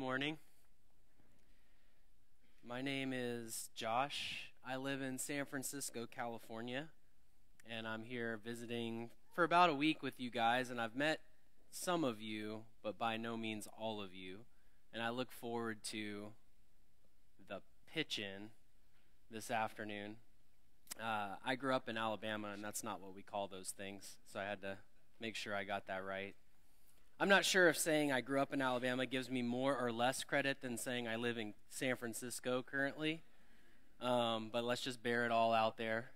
morning. My name is Josh. I live in San Francisco, California, and I'm here visiting for about a week with you guys, and I've met some of you, but by no means all of you, and I look forward to the pitch-in this afternoon. I grew up in Alabama, and that's not what we call those things, so I had to make sure I got that right. I'm not sure if saying I grew up in Alabama gives me more or less credit than saying I live in San Francisco currently, but let's just bear it all out there.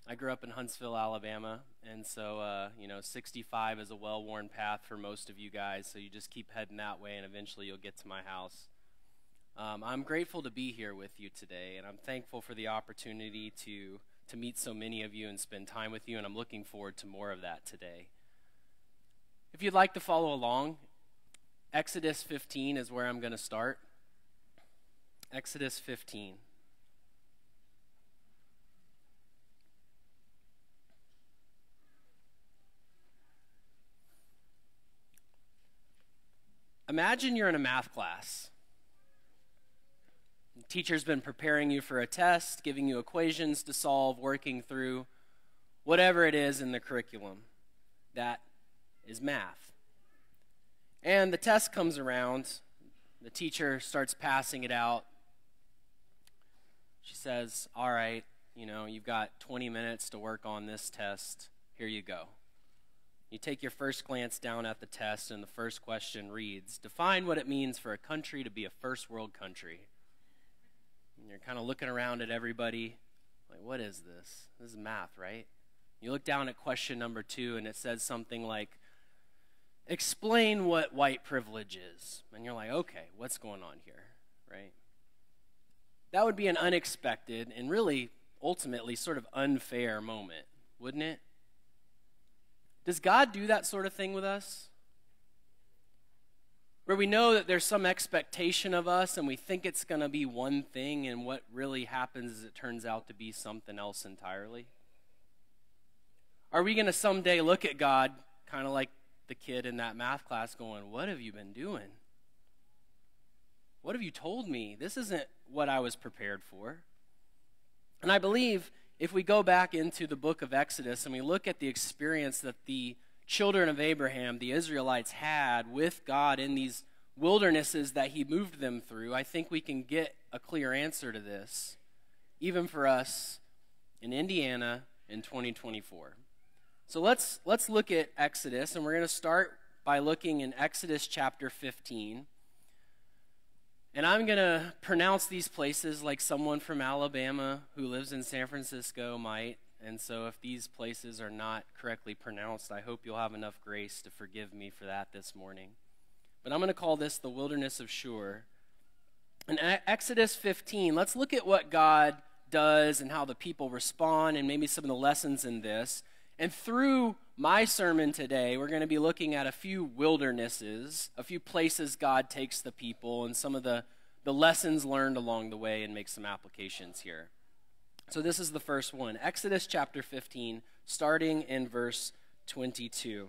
I grew up in Huntsville, Alabama, and so, 65 is a well-worn path for most of you guys, so you just keep heading that way, and eventually you'll get to my house. I'm grateful to be here with you today, and I'm thankful for the opportunity to meet so many of you and spend time with you, and I'm looking forward to more of that today. If you'd like to follow along, Exodus 15 is where I'm going to start. Exodus 15. Imagine you're in a math class. The teacher's been preparing you for a test, giving you equations to solve, working through whatever it is in the curriculum that is math. And the test comes around. The teacher starts passing it out. She says, all right, you've got 20 minutes to work on this test. Here you go. You take your first glance down at the test, and the first question reads, define what it means for a country to be a first world country. And you're kind of looking around at everybody, like, what is this? This is math, right? You look down at question number 2, and it says something like, explain what white privilege is. And you're like, okay, what's going on here, right? That would be an unexpected and really, ultimately, sort of unfair moment, wouldn't it? Does God do that sort of thing with us? Where we know that there's some expectation of us and we think it's going to be one thing, and what really happens is it turns out to be something else entirely? Are we going to someday look at God kind of like the kid in that math class going, what have you been doing? What have you told me? This isn't what I was prepared for. And I believe if we go back into the book of Exodus and we look at the experience that the children of Abraham, the Israelites, had with God in these wildernesses that he moved them through, I think we can get a clear answer to this, even for us in Indiana in 2024. So let's look at Exodus, and we're going to start by looking in Exodus chapter 15. And I'm going to pronounce these places like someone from Alabama who lives in San Francisco might. And so if these places are not correctly pronounced, I hope you'll have enough grace to forgive me for that this morning. But I'm going to call this the wilderness of Shur. In Exodus 15, let's look at what God does and how the people respond and maybe some of the lessons in this. And through my sermon today, we're going to be looking at a few wildernesses, a few places God takes the people, and some of the lessons learned along the way, and make some applications here. So this is the first one, Exodus chapter 15, starting in verse 22.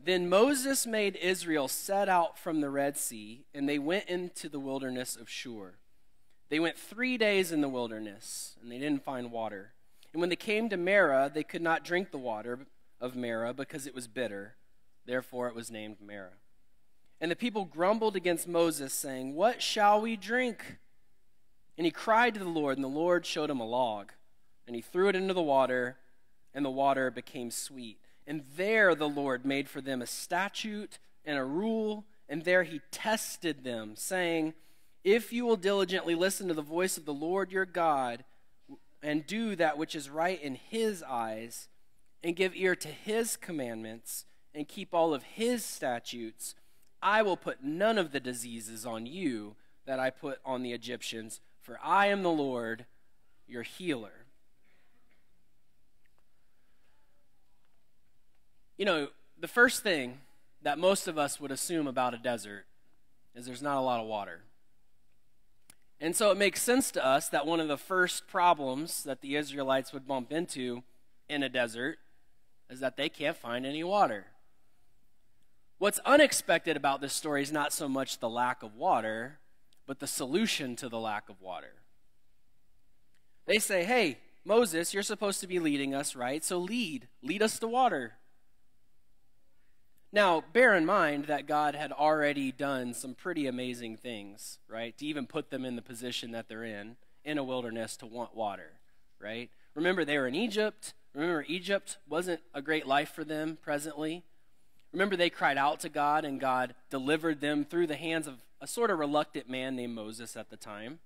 Then Moses made Israel set out from the Red Sea, and they went into the wilderness of Shur. They went 3 days in the wilderness, and they didn't find water. And when they came to Marah, they could not drink the water of Marah because it was bitter. Therefore it was named Marah. And the people grumbled against Moses, saying, what shall we drink? And he cried to the Lord, and the Lord showed him a log. And he threw it into the water, and the water became sweet. And there the Lord made for them a statute and a rule, and there he tested them, saying, if you will diligently listen to the voice of the Lord your God, and do that which is right in his eyes, and give ear to his commandments, and keep all of his statutes, I will put none of the diseases on you that I put on the Egyptians, for I am the Lord, your healer. The first thing that most of us would assume about a desert is there's not a lot of water. And so it makes sense to us that one of the first problems that the Israelites would bump into in a desert is that they can't find any water. What's unexpected about this story is not so much the lack of water, but the solution to the lack of water. They say, hey, Moses, you're supposed to be leading us, right? So lead us to water. Now, bear in mind that God had already done some pretty amazing things, right? To even put them in the position that they're in a wilderness to want water, right? Remember, they were in Egypt. Remember, Egypt wasn't a great life for them presently. Remember, they cried out to God, and God delivered them through the hands of a sort of reluctant man named Moses at the time.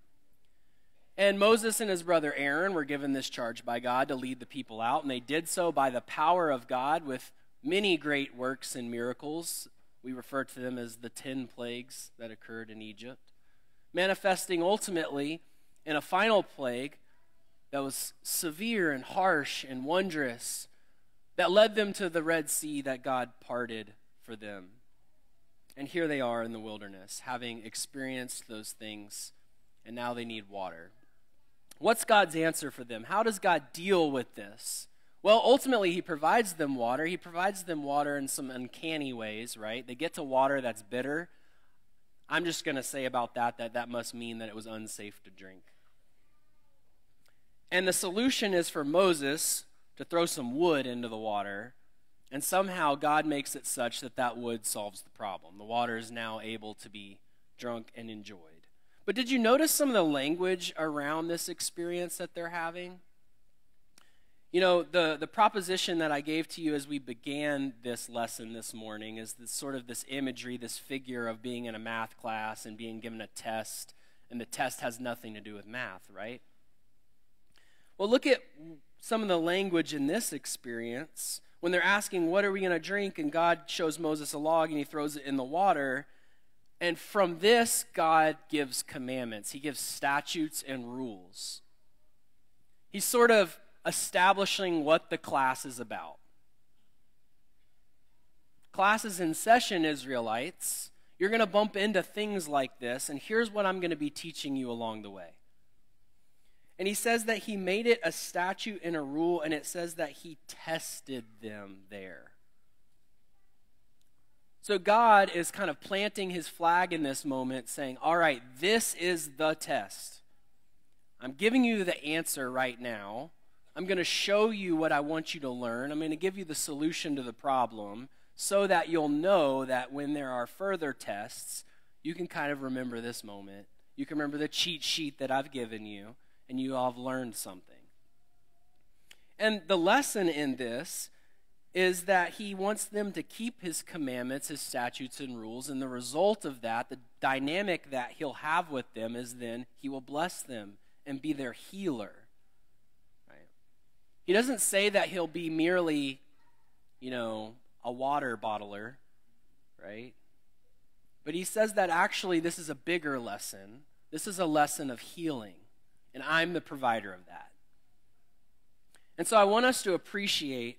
And Moses and his brother Aaron were given this charge by God to lead the people out, and they did so by the power of God with many great works and miracles. We refer to them as the 10 plagues that occurred in Egypt, manifesting ultimately in a final plague that was severe and harsh and wondrous, that led them to the Red Sea that God parted for them. And here they are in the wilderness, having experienced those things, and now they need water. What's God's answer for them? How does God deal with this? Well, ultimately, he provides them water. He provides them water in some uncanny ways, right? They get to water that's bitter. I'm just going to say about that must mean that it was unsafe to drink. And the solution is for Moses to throw some wood into the water, and somehow God makes it such that wood solves the problem. The water is now able to be drunk and enjoyed. But did you notice some of the language around this experience that they're having? You know, the proposition that I gave to you as we began this lesson this morning is this sort of this imagery, this figure of being in a math class and being given a test, and the test has nothing to do with math, right? Well, look at some of the language in this experience. When they're asking, what are we going to drink? And God shows Moses a log and he throws it in the water. And from this, God gives commandments. He gives statutes and rules. He's sort of establishing what the class is about. Class is in session, Israelites. You're going to bump into things like this, and here's what I'm going to be teaching you along the way. And he says that he made it a statute and a rule, and it says that he tested them there. So God is kind of planting his flag in this moment, saying, all right, this is the test. I'm giving you the answer right now. I'm going to show you what I want you to learn. I'm going to give you the solution to the problem so that you'll know that when there are further tests, you can kind of remember this moment. You can remember the cheat sheet that I've given you, and you all have learned something. And the lesson in this is that he wants them to keep his commandments, his statutes and rules, and the result of that, the dynamic that he'll have with them is then he will bless them and be their healer. Right? He doesn't say that he'll be merely, a water bottler, right? But he says that actually this is a bigger lesson. This is a lesson of healing, and I'm the provider of that. And so I want us to appreciate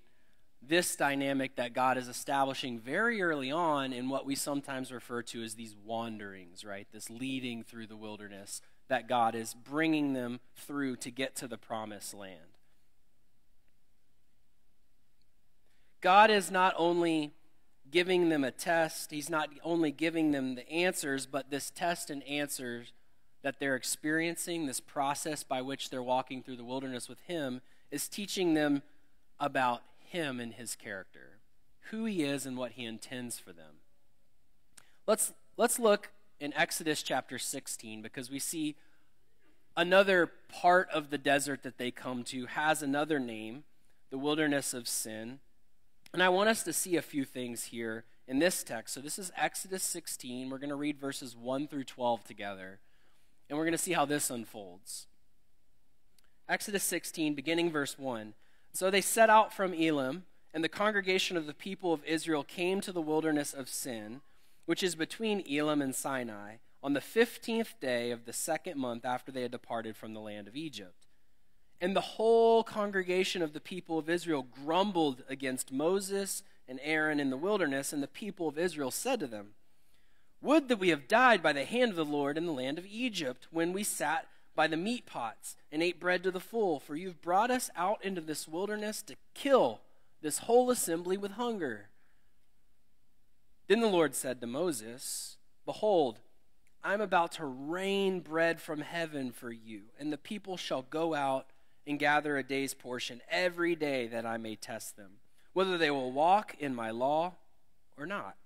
this dynamic that God is establishing very early on in what we sometimes refer to as these wanderings, right? This leading through the wilderness that God is bringing them through to get to the promised land. God is not only giving them a test, he's not only giving them the answers, but this test and answers that they're experiencing, this process by which they're walking through the wilderness with him, is teaching them about him and his character, who he is and what he intends for them. Let's look in Exodus chapter 16, because we see another part of the desert that they come to has another name, the wilderness of sin. And I want us to see a few things here in this text. So this is Exodus 16. We're going to read verses 1 through 12 together, and we're going to see how this unfolds. Exodus 16, beginning verse 1. So they set out from Elim, and the congregation of the people of Israel came to the wilderness of Sin, which is between Elim and Sinai, on the 15th day of the second month after they had departed from the land of Egypt. And the whole congregation of the people of Israel grumbled against Moses and Aaron in the wilderness, and the people of Israel said to them, "Would that we have died by the hand of the Lord in the land of Egypt, when we sat by the meat pots and ate bread to the full, for you've brought us out into this wilderness to kill this whole assembly with hunger." Then the Lord said to Moses, "Behold, I am about to rain bread from heaven for you, and the people shall go out and gather a day's portion every day, that I may test them, whether they will walk in my law or not.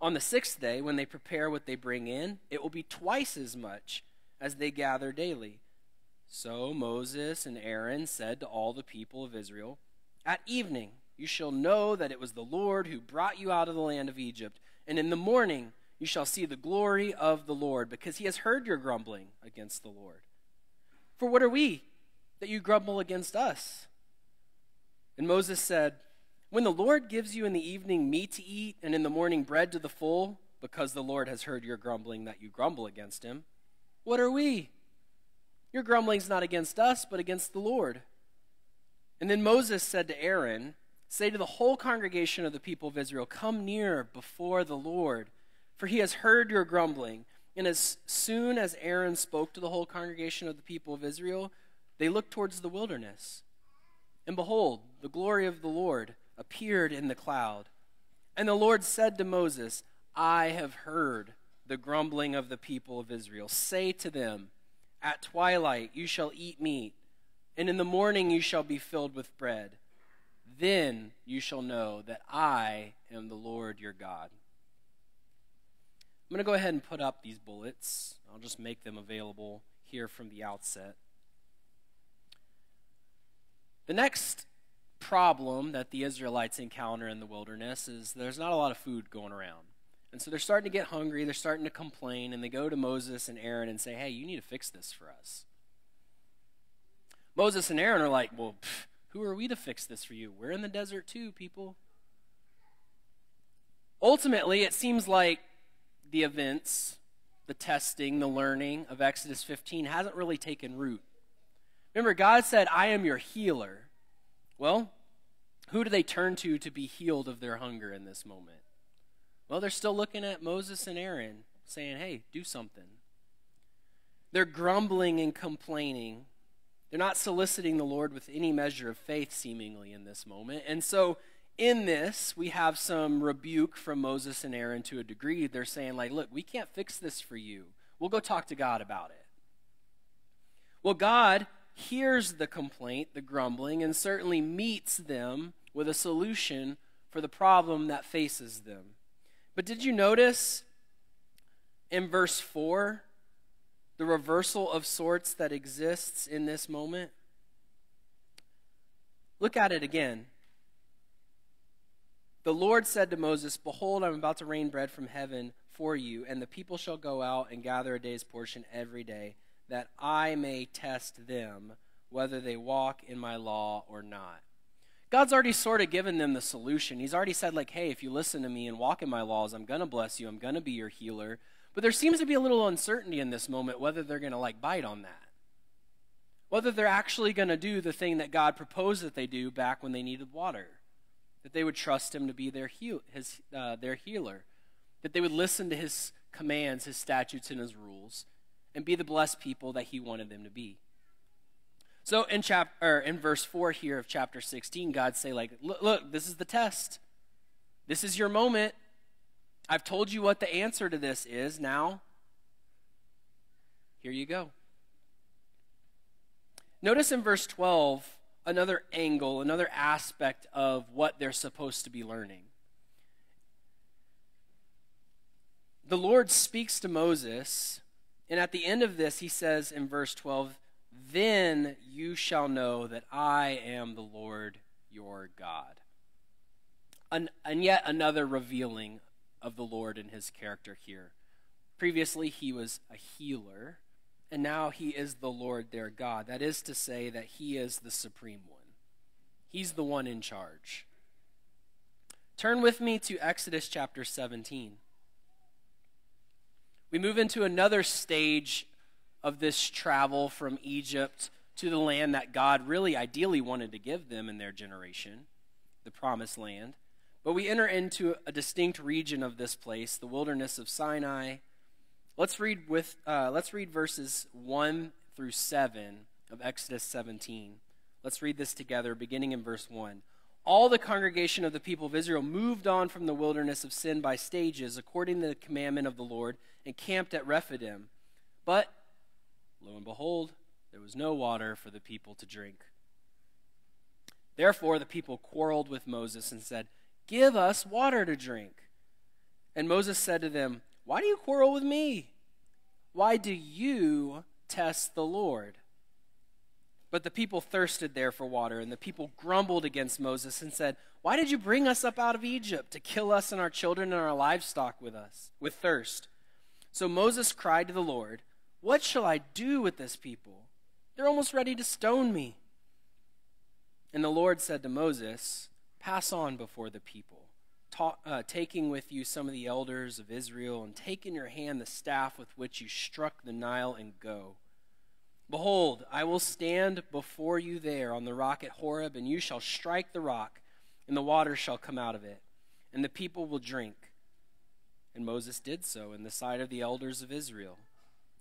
On the 6th day, when they prepare what they bring in, it will be twice as much as they gather daily." So Moses and Aaron said to all the people of Israel, "At evening you shall know that it was the Lord who brought you out of the land of Egypt, and in the morning you shall see the glory of the Lord, because he has heard your grumbling against the Lord. For what are we that you grumble against us?" And Moses said, "When the Lord gives you in the evening meat to eat, and in the morning bread to the full, because the Lord has heard your grumbling that you grumble against him, what are we? Your grumbling is not against us, but against the Lord." And then Moses said to Aaron, "Say to the whole congregation of the people of Israel, 'Come near before the Lord, for he has heard your grumbling.'" And as soon as Aaron spoke to the whole congregation of the people of Israel, they looked towards the wilderness. And behold, the glory of the Lord appeared in the cloud. And the Lord said to Moses, "I have heard the grumbling of the people of Israel. Say to them, at twilight you shall eat meat, and in the morning you shall be filled with bread. Then you shall know that I am the Lord your God." I'm going to go ahead and put up these bullets. I'll just make them available here from the outset. The next problem that the Israelites encounter in the wilderness is there's not a lot of food going around. And so they're starting to get hungry, they're starting to complain, and they go to Moses and Aaron and say, "Hey, you need to fix this for us." Moses and Aaron are like, "Well, who are we to fix this for you? We're in the desert too, people." Ultimately, it seems like the events, the testing, the learning of Exodus 15 hasn't really taken root. Remember, God said, "I am your healer." Well, who do they turn to be healed of their hunger in this moment? Well, they're still looking at Moses and Aaron, saying, "Hey, do something." They're grumbling and complaining. They're not soliciting the Lord with any measure of faith, seemingly, in this moment. And so in this, we have some rebuke from Moses and Aaron to a degree. They're saying, like, "Look, we can't fix this for you. We'll go talk to God about it." Well, God hears the complaint, the grumbling, and certainly meets them with a solution for the problem that faces them. But did you notice in verse 4 the reversal of sorts that exists in this moment? Look at it again. The Lord said to Moses, "Behold, I'm about to rain bread from heaven for you, and the people shall go out and gather a day's portion every day, that I may test them, whether they walk in my law or not." God's already sort of given them the solution. He's already said, like, "Hey, if you listen to me and walk in my laws, I'm going to bless you. I'm going to be your healer." But there seems to be a little uncertainty in this moment whether they're going to, bite on that. Whether they're actually going to do the thing that God proposed that they do back when they needed water. That they would trust him to be their healer. That they would listen to his commands, his statutes, and his rules, and be the blessed people that he wanted them to be. So in verse 4 here of chapter 16, God say, look, this is the test. This is your moment. I've told you what the answer to this is. Now, here you go. Notice in verse 12 another angle, another aspect of what they're supposed to be learning. The Lord speaks to Moses, and at the end of this, he says in verse 12, "Then you shall know that I am the Lord your God." And yet another revealing of the Lord and his character here. Previously, he was a healer, and now he is the Lord their God. That is to say that he is the supreme one. He's the one in charge. Turn with me to Exodus chapter 17. We move into another stage of this travel from Egypt to the land that God really ideally wanted to give them in their generation, the promised land. But we enter into a distinct region of this place, the wilderness of Sinai. Let's read verses 1 through 7 of Exodus 17. Let's read this together, beginning in verse 1. All the congregation of the people of Israel moved on from the wilderness of Sin by stages, according to the commandment of the Lord, and camped at Rephidim. But, lo and behold, there was no water for the people to drink. Therefore the people quarreled with Moses and said, "Give us water to drink." And Moses said to them, "Why do you quarrel with me? Why do you test the Lord?" But the people thirsted there for water, and the people grumbled against Moses and said, "Why did you bring us up out of Egypt to kill us and our children and our livestock with thirst?" So Moses cried to the Lord, "What shall I do with this people? They're almost ready to stone me." And the Lord said to Moses, "Pass on before the people, taking with you some of the elders of Israel, and take in your hand the staff with which you struck the Nile, and go. Behold, I will stand before you there on the rock at Horeb, and you shall strike the rock, and the water shall come out of it, and the people will drink." And Moses did so in the sight of the elders of Israel.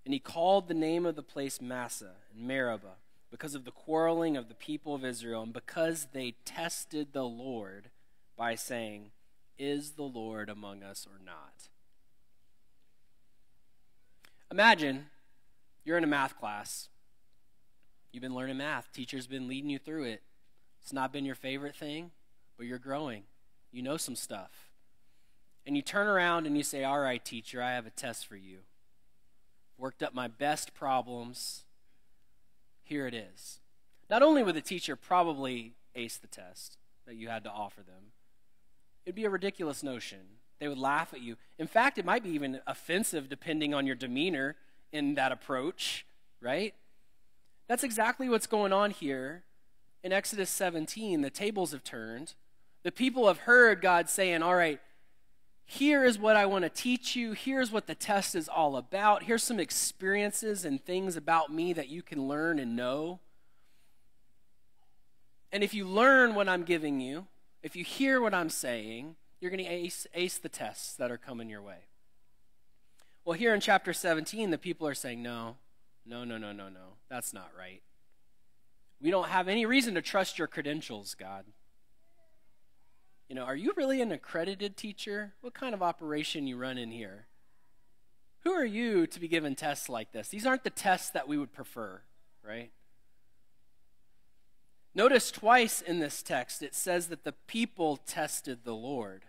And he called the name of the place Massah and Meribah, because of the quarreling of the people of Israel, and because they tested the Lord by saying, "Is the Lord among us or not?" Imagine you're in a math class. You've been learning math. Teacher's been leading you through it. It's not been your favorite thing, but you're growing. You know some stuff. And you turn around and you say, "All right, teacher, I have a test for you. Worked up my best problems. Here it is." Not only would the teacher probably ace the test that you had to offer them, it'd be a ridiculous notion. They would laugh at you. In fact, it might be even offensive depending on your demeanor in that approach, right? That's exactly what's going on here in Exodus 17. The tables have turned. The people have heard God saying, "All right, here is what I want to teach you. Here's what the test is all about. Here's some experiences and things about me that you can learn and know. And if you learn what I'm giving you, if you hear what I'm saying, you're going to ace the tests that are coming your way." Well, here in chapter 17, the people are saying, no, that's not right. We don't have any reason to trust your credentials, God. Are you really an accredited teacher? What kind of operation you run in here? Who are you to be given tests like this? These aren't the tests that we would prefer, right? Notice twice in this text it says that the people tested the Lord.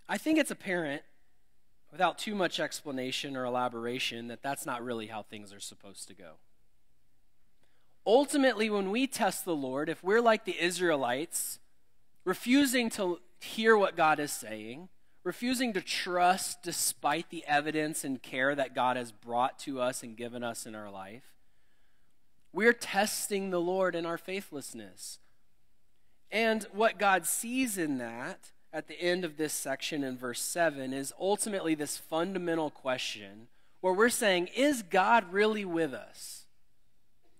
I think it's apparent, without too much explanation or elaboration, that that's not really how things are supposed to go. Ultimately, when we test the Lord, if we're like the Israelites, refusing to hear what God is saying, refusing to trust despite the evidence and care that God has brought to us and given us in our life, we're testing the Lord in our faithlessness. And what God sees in that, at the end of this section in verse 7, is ultimately this fundamental question where we're saying, is God really with us?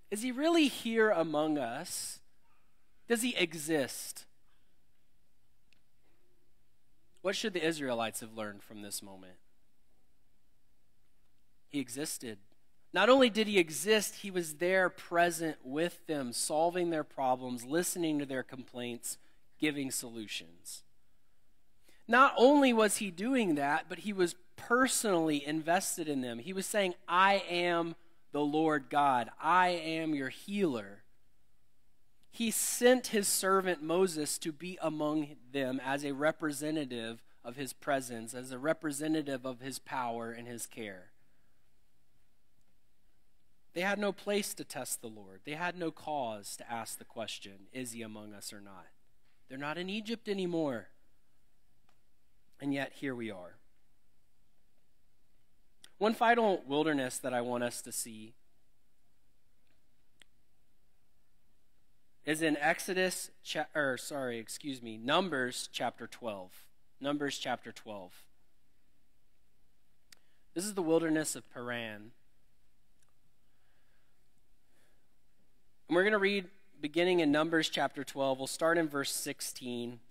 Is he really here among us? Does he exist? What should the Israelites have learned from this moment? He existed. Not only did he exist, he was there present with them, solving their problems, listening to their complaints, giving solutions. Not only was he doing that, but he was personally invested in them. He was saying, "I am the Lord God. I am your healer." He sent his servant Moses to be among them as a representative of his presence, as a representative of his power and his care. They had no place to test the Lord. They had no cause to ask the question, is he among us or not? They're not in Egypt anymore. And yet, here we are. One final wilderness that I want us to see is in Numbers chapter 12. Numbers chapter 12. This is the wilderness of Paran. And we're going to read beginning in Numbers chapter 12. We'll start in verse 16.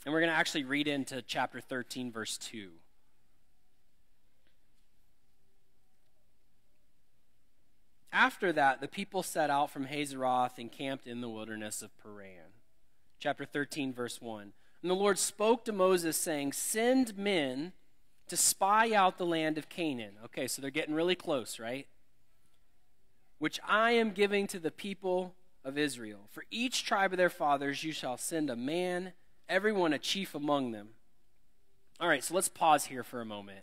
And we're going to actually read into chapter 13, verse 2. After that, the people set out from Hazeroth and camped in the wilderness of Paran. Chapter 13, verse 1. And the Lord spoke to Moses, saying, send men to spy out the land of Canaan. Okay, so they're getting really close, right? Which I am giving to the people of Israel. For each tribe of their fathers you shall send a man, everyone a chief among them. All right, so let's pause here for a moment.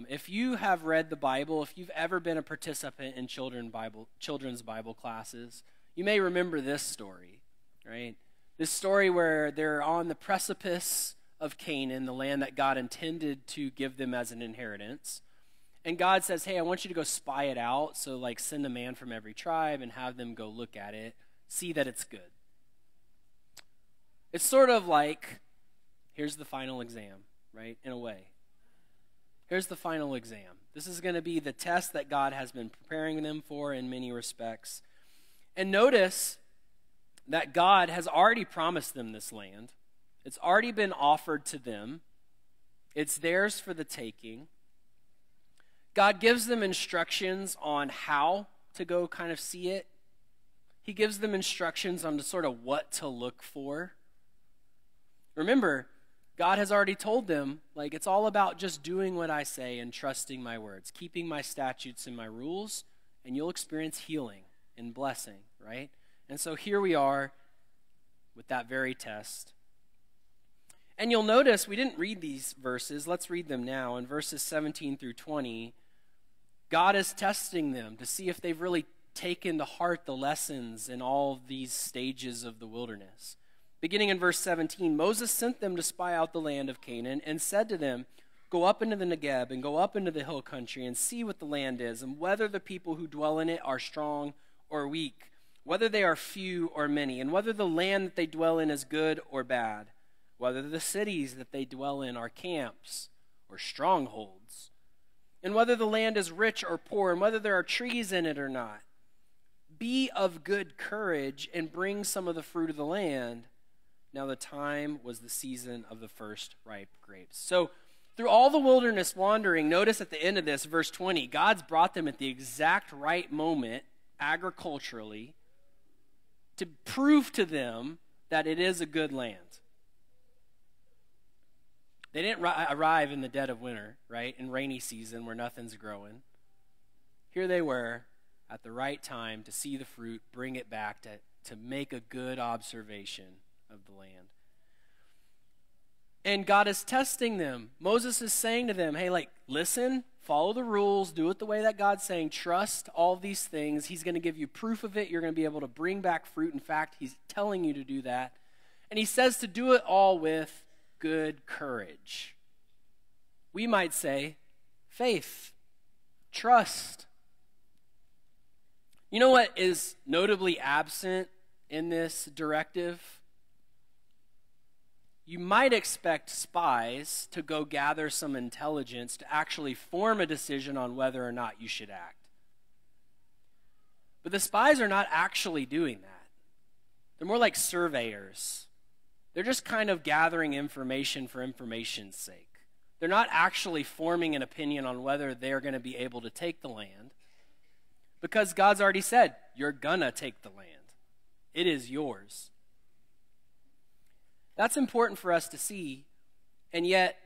If you have read the Bible, if you've ever been a participant in children's Bible classes, you may remember this story, right? This story where they're on the precipice of Canaan, the land that God intended to give them as an inheritance. And God says, hey, I want you to go spy it out. So, like, send a man from every tribe and have them go look at it, see that it's good. It's sort of like, here's the final exam, right, in a way. Here's the final exam. This is going to be the test that God has been preparing them for in many respects. And notice that God has already promised them this land. It's already been offered to them. It's theirs for the taking. God gives them instructions on how to go kind of see it. He gives them instructions on sort of what to look for. Remember, God has already told them, like, it's all about just doing what I say and trusting my words, keeping my statutes and my rules, and you'll experience healing and blessing, right? And so here we are with that very test. And you'll notice we didn't read these verses. Let's read them now. In verses 17 through 20, God is testing them to see if they've really taken to heart the lessons in all these stages of the wilderness. Beginning in verse 17, Moses sent them to spy out the land of Canaan and said to them, go up into the Negeb and go up into the hill country and see what the land is and whether the people who dwell in it are strong or weak, whether they are few or many, and whether the land that they dwell in is good or bad, whether the cities that they dwell in are camps or strongholds, and whether the land is rich or poor, and whether there are trees in it or not. Be of good courage and bring some of the fruit of the land. Now the time was the season of the first ripe grapes. So through all the wilderness wandering, notice at the end of this, verse 20, God's brought them at the exact right moment, agriculturally, to prove to them that it is a good land. They didn't arrive in the dead of winter, right, in rainy season where nothing's growing. Here they were at the right time to see the fruit, bring it back, to make a good observation of the land. And God is testing them. Moses is saying to them, hey, like, listen, follow the rules, do it the way that God's saying, trust all these things. He's going to give you proof of it. You're going to be able to bring back fruit. In fact, he's telling you to do that. And he says to do it all with good courage. We might say faith, trust. You know what is notably absent in this directive? You might expect spies to go gather some intelligence to actually form a decision on whether or not you should act. But the spies are not actually doing that. They're more like surveyors. They're just kind of gathering information for information's sake. They're not actually forming an opinion on whether they're going to be able to take the land, because God's already said, you're gonna take the land. It is yours. That's important for us to see, and yet,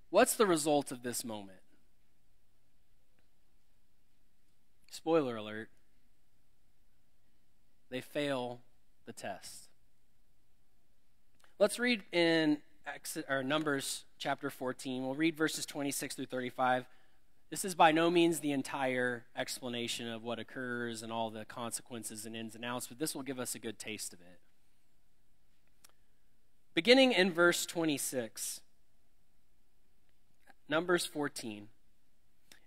what's the result of this moment? Spoiler alert. They fail the test. Let's read in Numbers chapter 14. We'll read verses 26 through 35. This is by no means the entire explanation of what occurs and all the consequences and ins and outs, but this will give us a good taste of it. Beginning in verse 26, Numbers 14.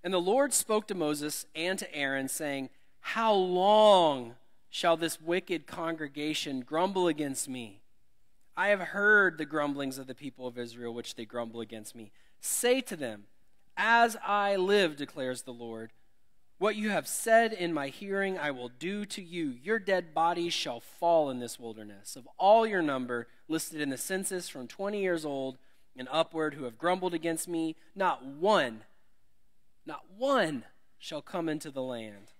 And the Lord spoke to Moses and to Aaron, saying, how long shall this wicked congregation grumble against me? I have heard the grumblings of the people of Israel, which they grumble against me. Say to them, as I live, declares the Lord, what you have said in my hearing I will do to you. Your dead bodies shall fall in this wilderness. Of all your number listed in the census from 20 years old and upward who have grumbled against me, not one shall come into the land.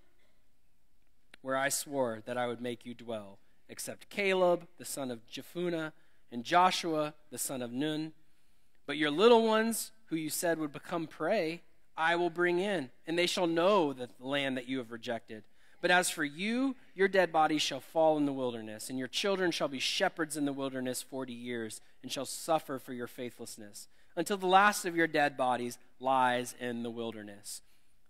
where I swore that I would make you dwell, except Caleb, the son of Jephunneh, and Joshua, the son of Nun. But your little ones, who you said would become prey, I will bring in, and they shall know the land that you have rejected. But as for you, your dead bodies shall fall in the wilderness, and your children shall be shepherds in the wilderness 40 years, and shall suffer for your faithlessness, until the last of your dead bodies lies in the wilderness.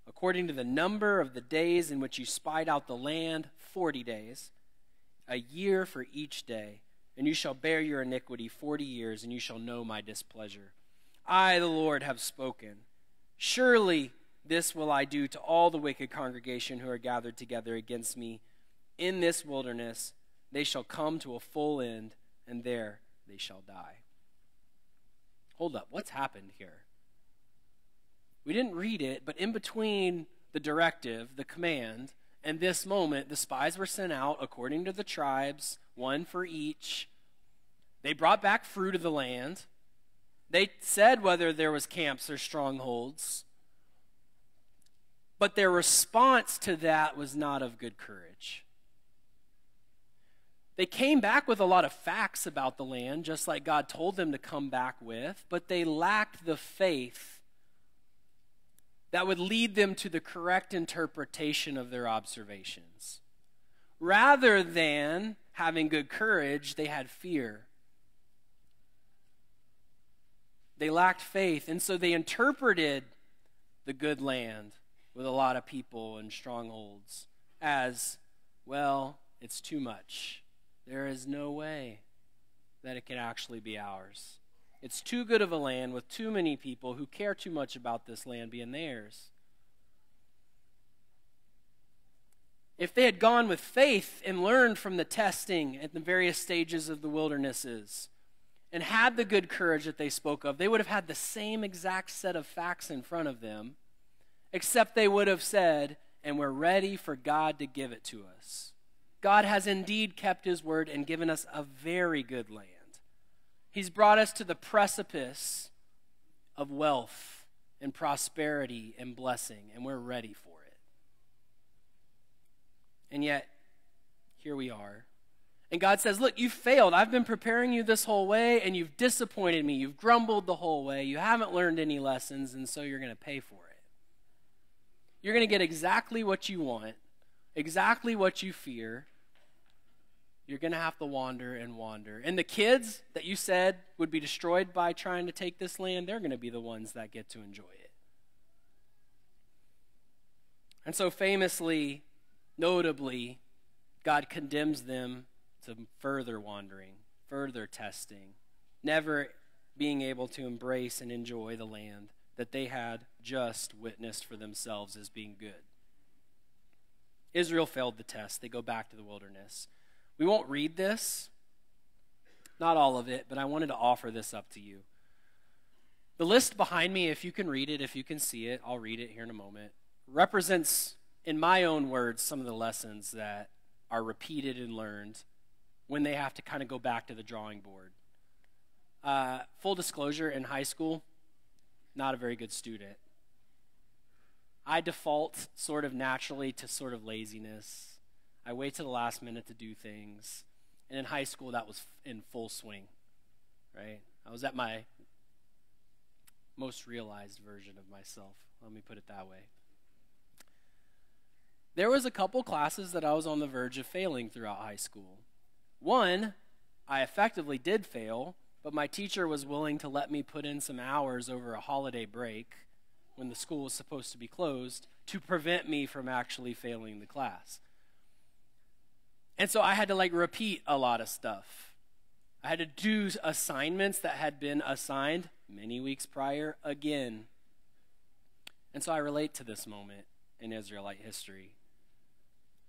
According to the number of the days in which you spied out the land, 40 days, a year for each day. And you shall bear your iniquity 40 years, and you shall know my displeasure. I, the Lord, have spoken. Surely this will I do to all the wicked congregation who are gathered together against me. In this wilderness they shall come to a full end, and there they shall die. Hold up, what's happened here? We didn't read it, but in between the directive, the command, and this moment, the spies were sent out according to the tribes, one for each. They brought back fruit of the land. They said whether there was camps or strongholds. But their response to that was not of good courage. They came back with a lot of facts about the land, just like God told them to come back with, but they lacked the faith that would lead them to the correct interpretation of their observations. Rather than having good courage, they had fear. They lacked faith, and so they interpreted the good land with a lot of people and strongholds as, well, it's too much. There is no way that it can actually be ours. It's too good of a land with too many people who care too much about this land being theirs. If they had gone with faith and learned from the testing at the various stages of the wildernesses and had the good courage that they spoke of, they would have had the same exact set of facts in front of them, except they would have said, and we're ready for God to give it to us. God has indeed kept his word and given us a very good land. He's brought us to the precipice of wealth and prosperity and blessing, and we're ready for it. And yet, here we are. And God says, look, you failed. I've been preparing you this whole way, and you've disappointed me. You've grumbled the whole way. You haven't learned any lessons, and so you're going to pay for it. You're going to get exactly what you want, exactly what you fear. You're going to have to wander and wander. And the kids that you said would be destroyed by trying to take this land, they're going to be the ones that get to enjoy it. And so famously, notably, God condemns them to further wandering, further testing, never being able to embrace and enjoy the land that they had just witnessed for themselves as being good. Israel failed the test. They go back to the wilderness. We won't read this, not all of it, but I wanted to offer this up to you. The list behind me, if you can read it, if you can see it, I'll read it here in a moment, represents, in my own words, some of the lessons that are repeated and learned when they have to kind of go back to the drawing board. Full disclosure, in high school, not a very good student. I default sort of naturally to sort of laziness. I wait to the last minute to do things. And in high school, that was in full swing, right? I was at my most realized version of myself. Let me put it that way. There was a couple classes that I was on the verge of failing throughout high school. One, I effectively did fail, but my teacher was willing to let me put in some hours over a holiday break when the school was supposed to be closed to prevent me from actually failing the class. And so I had to repeat a lot of stuff. I had to do assignments that had been assigned many weeks prior again. And so I relate to this moment in Israelite history.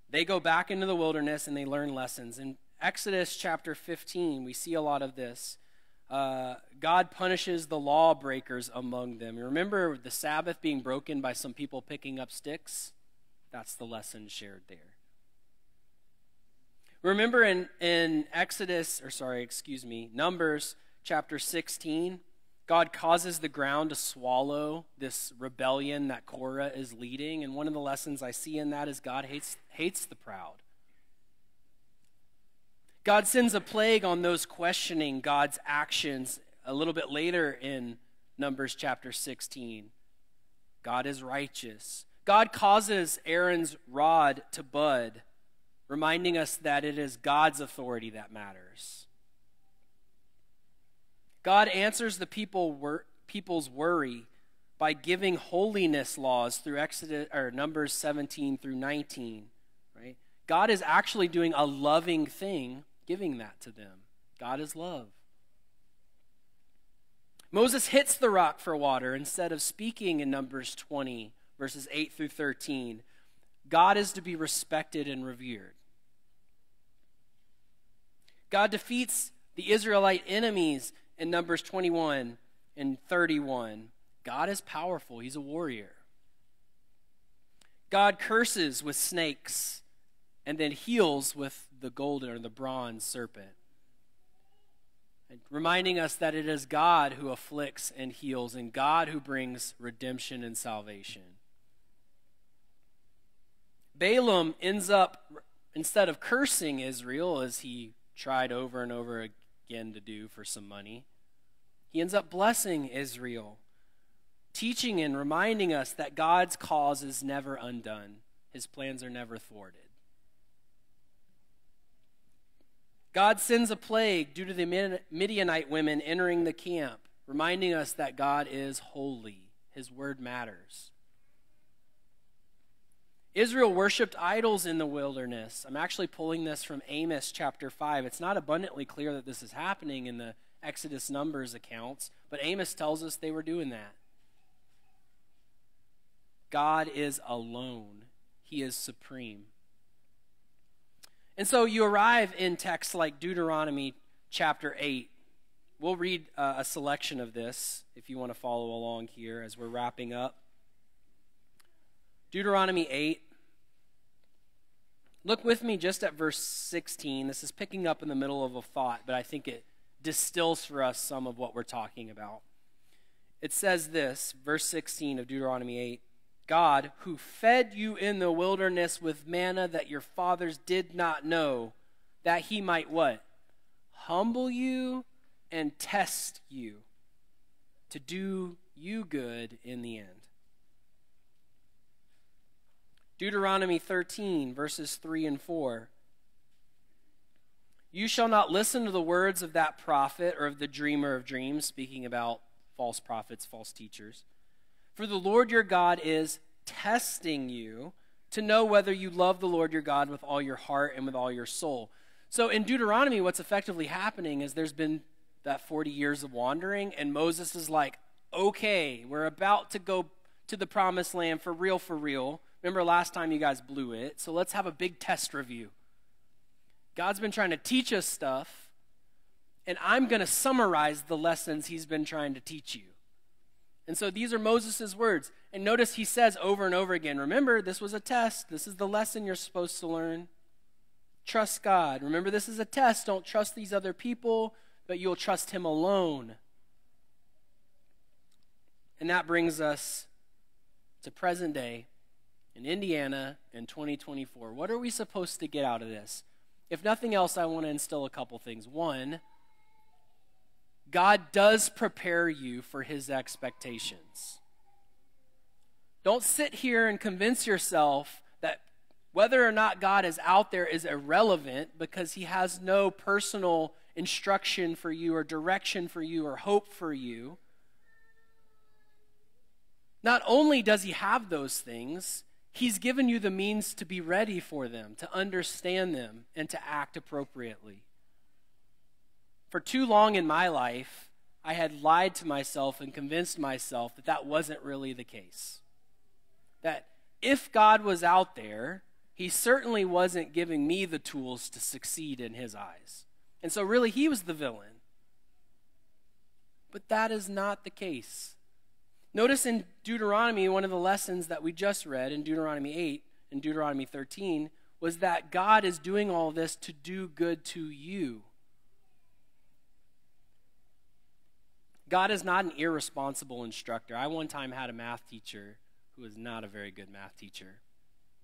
They go back into the wilderness and they learn lessons. In Exodus chapter 15, we see a lot of this. God punishes the lawbreakers among them. You remember the Sabbath being broken by some people picking up sticks? That's the lesson shared there. Remember in Numbers chapter 16, God causes the ground to swallow this rebellion that Korah is leading. And one of the lessons I see in that is God hates the proud. God sends a plague on those questioning God's actions a little bit later in Numbers chapter 16. God is righteous. God causes Aaron's rod to bud, reminding us that it is God's authority that matters. God answers the people's worry by giving holiness laws through Numbers 17 through 19. Right? God is actually doing a loving thing, giving that to them. God is love. Moses hits the rock for water instead of speaking in Numbers 20, verses 8 through 13. God is to be respected and revered. God defeats the Israelite enemies in Numbers 21 and 31. God is powerful. He's a warrior. God curses with snakes and then heals with the golden or the bronze serpent, reminding us that it is God who afflicts and heals and God who brings redemption and salvation. Balaam ends up, instead of cursing Israel, as he tried over and over again to do for some money, he ends up blessing Israel, teaching and reminding us that God's cause is never undone. His plans are never thwarted. God sends a plague due to the Midianite women entering the camp, reminding us that God is holy. His word matters. Israel worshipped idols in the wilderness. I'm actually pulling this from Amos chapter 5. It's not abundantly clear that this is happening in the Exodus Numbers accounts, but Amos tells us they were doing that. God is alone. He is supreme. And so you arrive in texts like Deuteronomy chapter 8. We'll read a selection of this if you want to follow along here as we're wrapping up. Deuteronomy 8. Look with me just at verse 16. This is picking up in the middle of a thought, but I think it distills for us some of what we're talking about. It says this, verse 16 of Deuteronomy 8. God, who fed you in the wilderness with manna that your fathers did not know, that he might what? Humble you and test you to do you good in the end. Deuteronomy 13, verses 3 and 4. You shall not listen to the words of that prophet or of the dreamer of dreams, speaking about false prophets, false teachers. For the Lord your God is testing you to know whether you love the Lord your God with all your heart and with all your soul. So in Deuteronomy, what's effectively happening is there's been that 40 years of wandering, and Moses is like, okay, we're about to go to the promised land for real, for real. Remember last time you guys blew it, so let's have a big test review. God's been trying to teach us stuff, and I'm going to summarize the lessons he's been trying to teach you. And so these are Moses' words. And notice he says over and over again, remember, this was a test. This is the lesson you're supposed to learn. Trust God. Remember, this is a test. Don't trust these other people, but you'll trust him alone. And that brings us to present day in Indiana in 2024. What are we supposed to get out of this? If nothing else, I want to instill a couple things. One, God does prepare you for his expectations. Don't sit here and convince yourself that whether or not God is out there is irrelevant because he has no personal instruction for you or direction for you or hope for you. Not only does he have those things, he's given you the means to be ready for them, to understand them, and to act appropriately. For too long in my life, I had lied to myself and convinced myself that that wasn't really the case. That if God was out there, he certainly wasn't giving me the tools to succeed in his eyes. And so really he was the villain. But that is not the case. Notice in Deuteronomy, one of the lessons that we just read in Deuteronomy 8 and Deuteronomy 13 was that God is doing all this to do good to you. God is not an irresponsible instructor. I one time had a math teacher who was not a very good math teacher.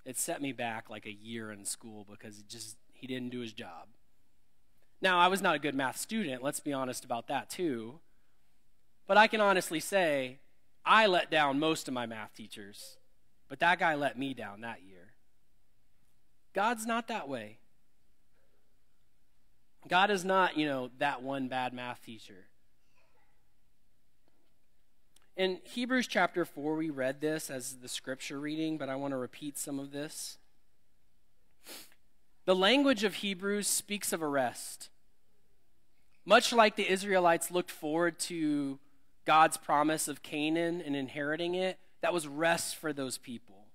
It set me back like a year in school because he didn't do his job. Now, I was not a good math student. Let's be honest about that too. But I can honestly say I let down most of my math teachers, but that guy let me down that year. God's not that way. God is not, that one bad math teacher. In Hebrews chapter 4, we read this as the scripture reading, but I want to repeat some of this. The language of Hebrews speaks of a rest. Much like the Israelites looked forward to God's promise of Canaan and inheriting it, that was rest for those people.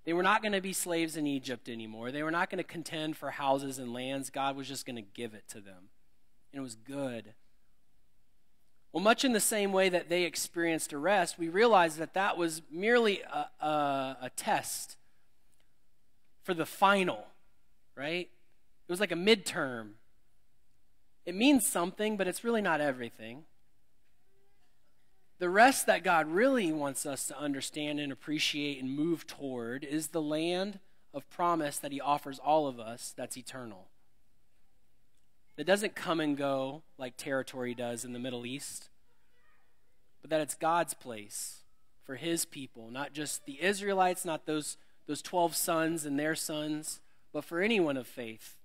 They were not going to be slaves in Egypt anymore. They were not going to contend for houses and lands. God was just going to give it to them. And it was good. Well, much in the same way that they experienced a rest, we realize that was merely a test for the final, right? It was like a midterm. It means something, but it's really not everything. The rest that God really wants us to understand and appreciate and move toward is the land of promise that he offers all of us that's eternal. That doesn't come and go like territory does in the Middle East, but that it's God's place for his people, not just the Israelites, not those 12 sons and their sons, but for anyone of faith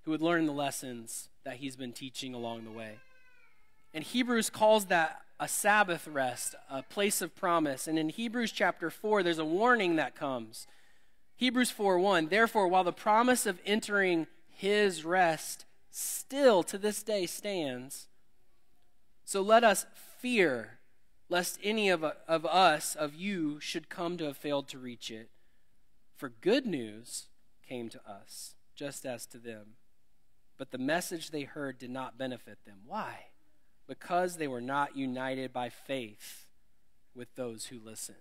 who would learn the lessons that he's been teaching along the way. And Hebrews calls that a Sabbath rest, a place of promise. And in Hebrews chapter 4, there's a warning that comes. Hebrews 4:1, therefore, while the promise of entering his rest still to this day stands, so let us fear lest any of you, should come to have failed to reach it. For good news came to us, just as to them. But the message they heard did not benefit them. Why? Because they were not united by faith with those who listened.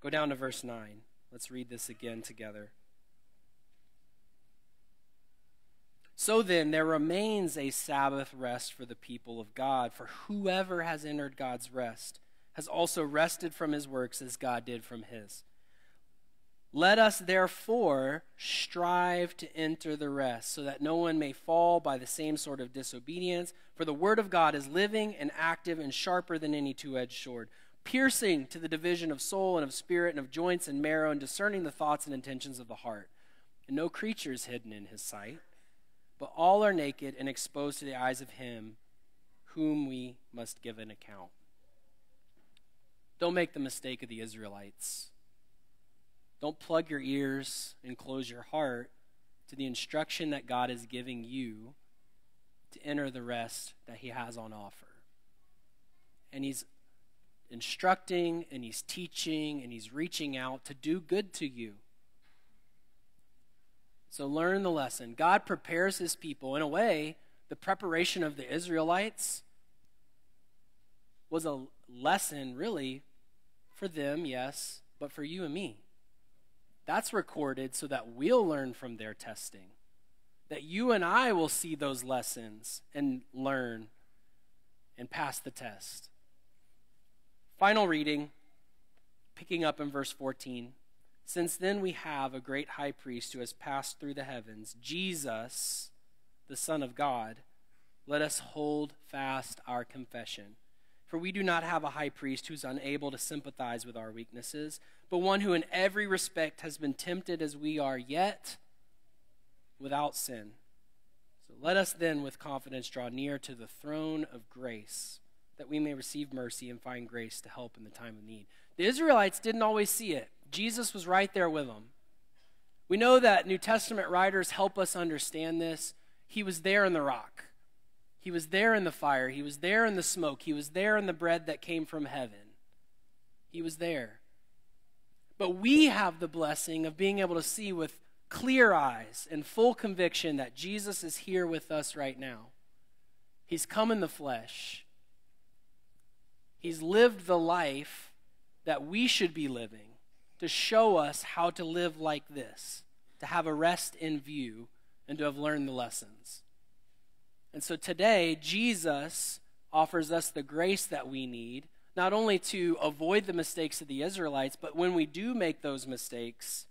Go down to verse 9. Let's read this again together. So then, there remains a Sabbath rest for the people of God, for whoever has entered God's rest has also rested from his works as God did from his. Let us therefore strive to enter the rest, so that no one may fall by the same sort of disobedience. For the word of God is living and active and sharper than any two-edged sword, piercing to the division of soul and of spirit and of joints and marrow, and discerning the thoughts and intentions of the heart. And no creature is hidden in his sight, but all are naked and exposed to the eyes of him whom we must give an account. Don't make the mistake of the Israelites. Don't plug your ears and close your heart to the instruction that God is giving you to enter the rest that he has on offer. And he's instructing and he's teaching and he's reaching out to do good to you. So learn the lesson. God prepares his people. In a way, the preparation of the Israelites was a lesson really for them, yes, but for you and me. That's recorded so that we'll learn from their testing, that you and I will see those lessons and learn and pass the test. Final reading, picking up in verse 14. Since then we have a great high priest who has passed through the heavens, Jesus, the Son of God. Let us hold fast our confession. For we do not have a high priest who's unable to sympathize with our weaknesses, but one who in every respect has been tempted as we are, yet without sin. So let us then with confidence draw near to the throne of grace, that we may receive mercy and find grace to help in the time of need. The Israelites didn't always see it. Jesus was right there with them. We know that New Testament writers help us understand this. He was there in the rock. He was there in the fire. He was there in the smoke. He was there in the bread that came from heaven. He was there. But we have the blessing of being able to see with clear eyes and full conviction that Jesus is here with us right now. He's come in the flesh. He's lived the life that we should be living to show us how to live like this, to have a rest in view, and to have learned the lessons. And so today, Jesus offers us the grace that we need, not only to avoid the mistakes of the Israelites, but when we do make those mistakes,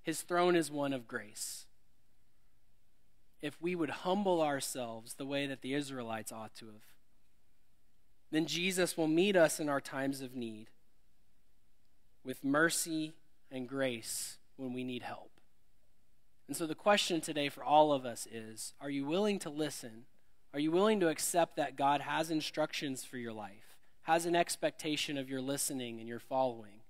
his throne is one of grace. If we would humble ourselves the way that the Israelites ought to have, then Jesus will meet us in our times of need with mercy and grace when we need help. And so the question today for all of us is, are you willing to listen? Are you willing to accept that God has instructions for your life, has an expectation of your listening and your following?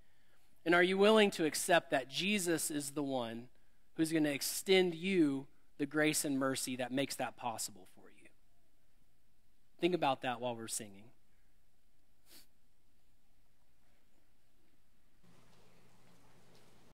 And are you willing to accept that Jesus is the one who's going to extend you the grace and mercy that makes that possible for you? Think about that while we're singing.